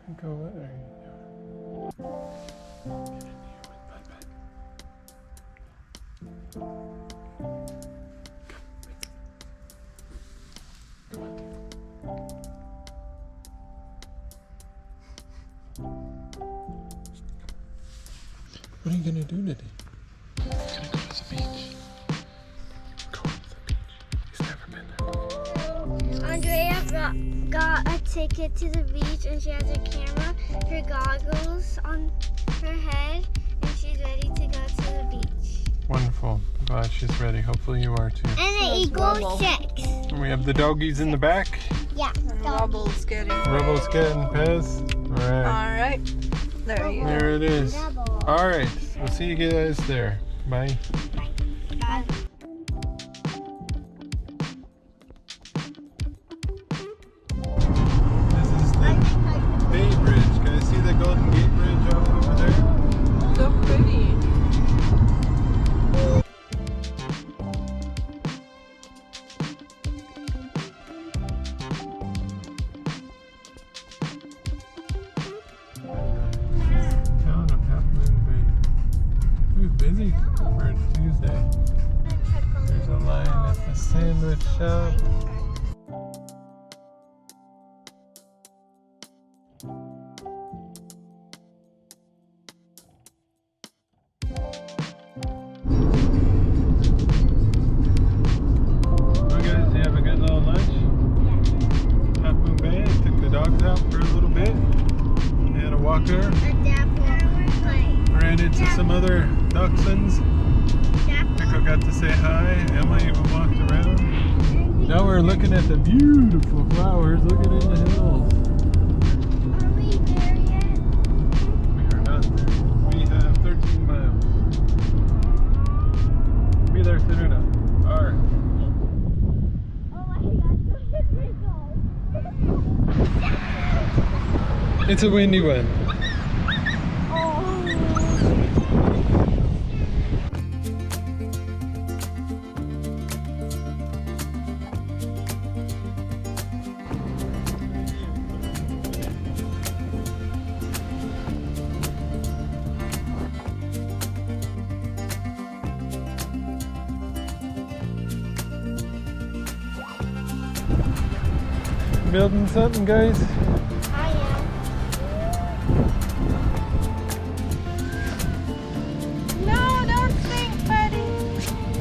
Pickle, what are you doing? Get in here with Bud. Come on. What are you gonna do today? We're gonna go to the beach. We're going to the beach. He's never been there. Andrea got a ticket to the beach and she has her camera, her goggles on her head, and she's ready to go to the beach. Wonderful. I'm glad she's ready. Hopefully you are too. And an eagle 6. And we have the doggies in the back. Yeah. And Rubble's getting Rubble's getting Pez. Alright. Alright. There you go. There it is. Alright. We'll see you guys there. Bye. Bye. This is the Bay Bridge. Can I see the Golden Gate Bridge over there? So pretty. Town of Halfmoon Bay. Who's busy for Tuesday? There's a line at the sandwich shop. Well guys, you have a good little lunch? Halfmoon Bay. Took the dogs out for a little bit. Had a walker. Ran into some other dachshunds. Pickle got to say hi. Emma even walked around. Now we're looking at the beautiful flowers. Looking in the hills. Are we there yet? We are not there. We have 13 miles. Be there soon enough. Alright. Oh my God, It's a windy one. Building something, guys. I am. No, don't sink, buddy.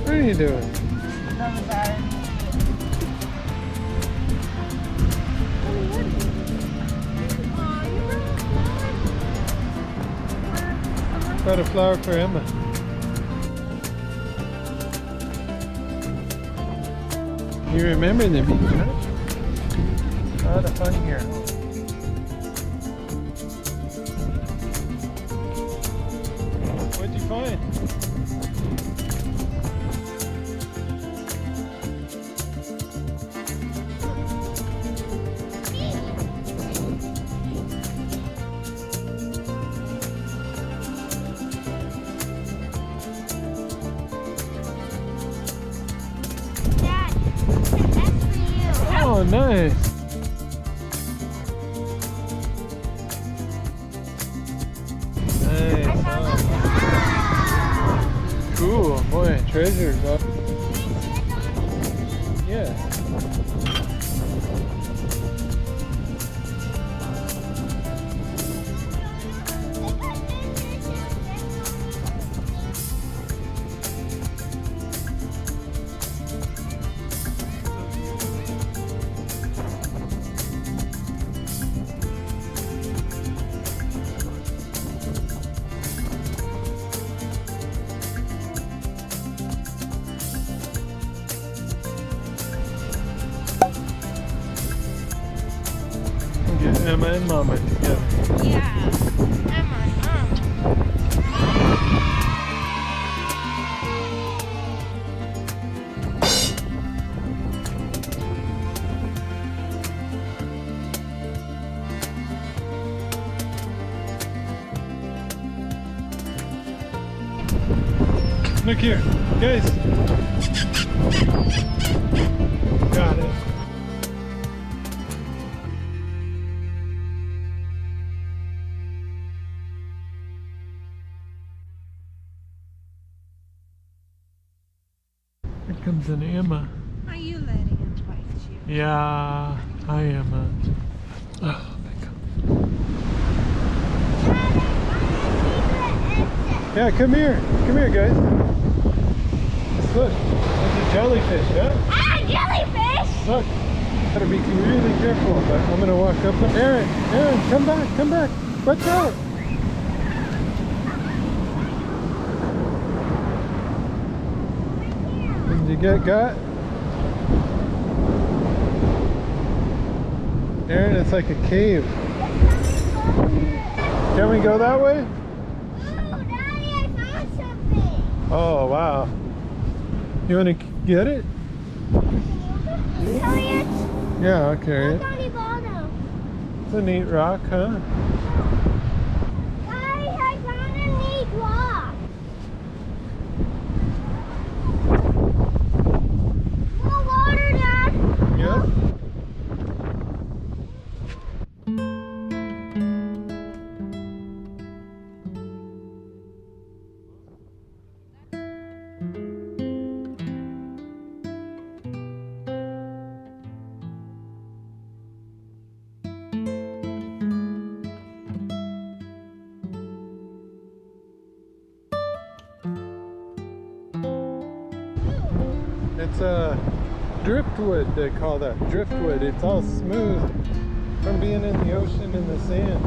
What are you doing? Doesn't matter. Got a flower for Emma. You remember the beach, huh? A lot of fun here. What'd you find? Dad, that's for you. Oh, nice. Nice. Oh. Cool. Boy, treasures. Yeah. Get Emma and Mama together. Yeah. Look here, guys. Got it. comes an Emma. Are you letting him bite you? Yeah, hi Emma. Oh, Pickle. Yeah, come here. Come here, guys. Look, there's a jellyfish, huh? Ah, jellyfish! Look. Gotta be really careful, but I'm gonna walk up there. Aaron, come back, come back. Watch out. Did you get got? Aaron, it's like a cave. Can we go that way? Oh, Daddy, I found something. Oh, wow. You wanna get it? Can you carry it? Yeah, I'll carry Look it. on the bottom. It's a neat rock, huh? Guys, I found a neat rock. More water, Dad. Yep. It's a driftwood, they call that. Driftwood. It's all smooth from being in the ocean in the sand.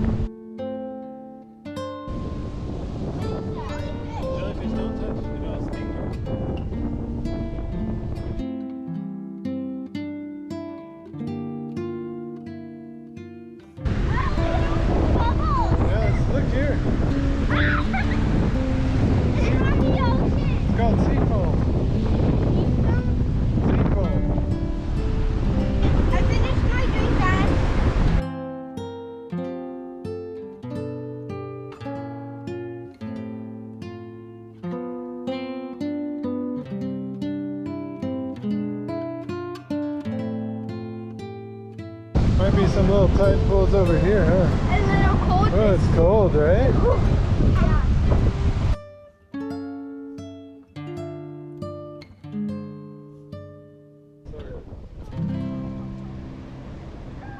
Jellyfish don't touch, they don't sting Bubbles. Yes, look here. It's from the ocean. It's called sea foam. Sea foam. I finished my drink, Dad. Might be some little tide pools over here, huh? A little cold. Oh, it's cold, right?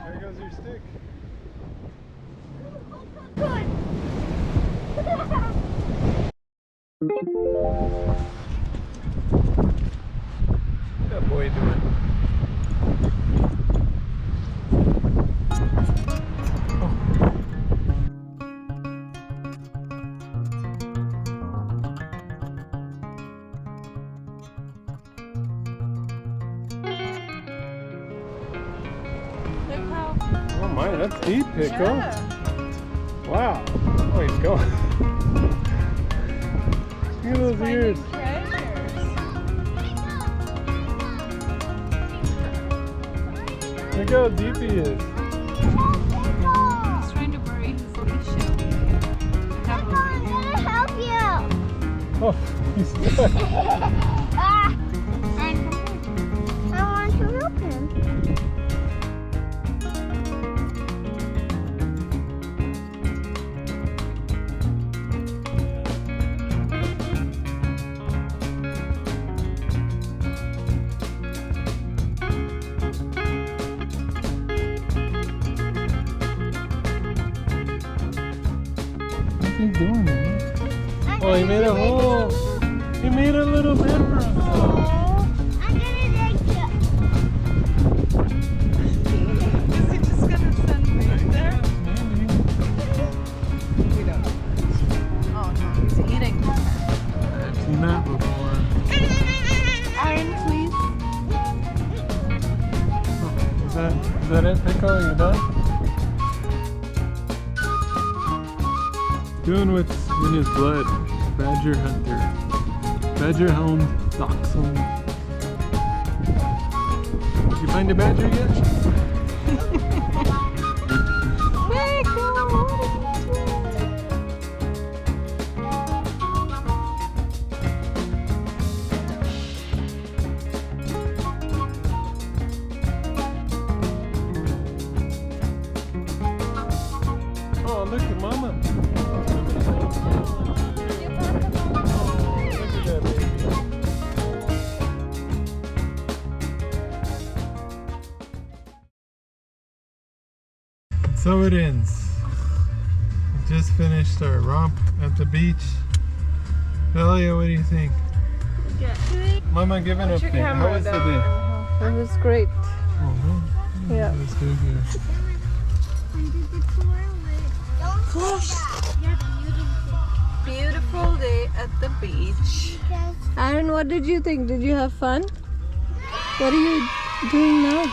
There goes your stick. Good. What's that boy doing? Look how. Oh my, that's deep, Pickle. Yeah. Wow. Oh, he's going. Look at those ears. Finding treasures. Look how deep he is. He's trying to bury his leash out. I have I'm gonna help you. Oh, he's stuck. Ah, I want to help him. What's he doing, man? Oh, he made a hole. He made a little bed for himself. I'm gonna take you. Is he just gonna send me there? Maybe. We don't know. Oh no, he's eating. I've seen that before. Iron, please. Is that it, Pickle? You done? Doing what's in his blood. Badger hunter. Badger hound dachshund. Did you find a badger yet? Oh, look at Mama. Look at that baby. So it ends. We just finished our romp at the beach. Elia, what do you think? Good. Mama, give an update. How was the day? It was great. Oh, no. Yeah. It was good here. Beautiful day at the beach. Aaron, what did you think? Did you have fun? What are you doing now?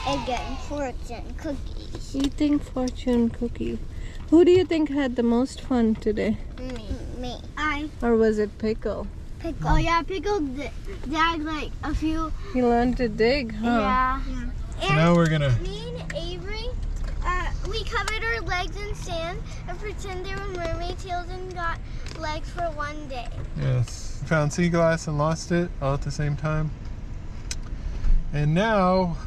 Again, fortune cookies. Eating fortune cookie. Who do you think had the most fun today? Me. Or was it Pickle? Pickle. Oh yeah, Pickle dug like a few. He learned to dig, huh? Yeah. So now we're gonna. Me and Avery, we covered our legs in sand and pretend they were mermaid tails and got legs for one day. Yes. Found sea glass and lost it all at the same time. And now,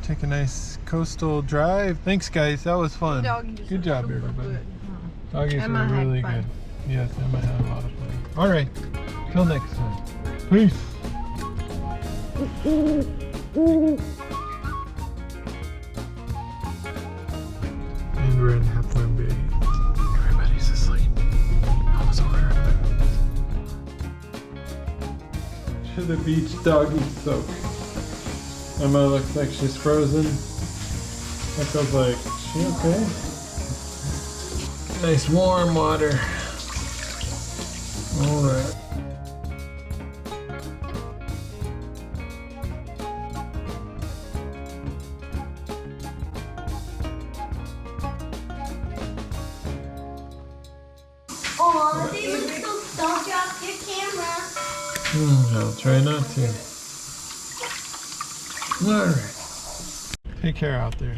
take a nice coastal drive. Thanks, guys. That was fun. Good job, everybody. Doggies Emma were had really fun. good. Yes, Emma had a lot of fun. All right. Till next time. Peace. And we're in Halfmoon Bay. Everybody's asleep. I was over to the beach, doggy soak. Emma looks like she's frozen. Echo's like, she okay? Nice warm water. Alright. Oh, they look so stuffy off your camera. I'll try not to. Alright. Take care out there.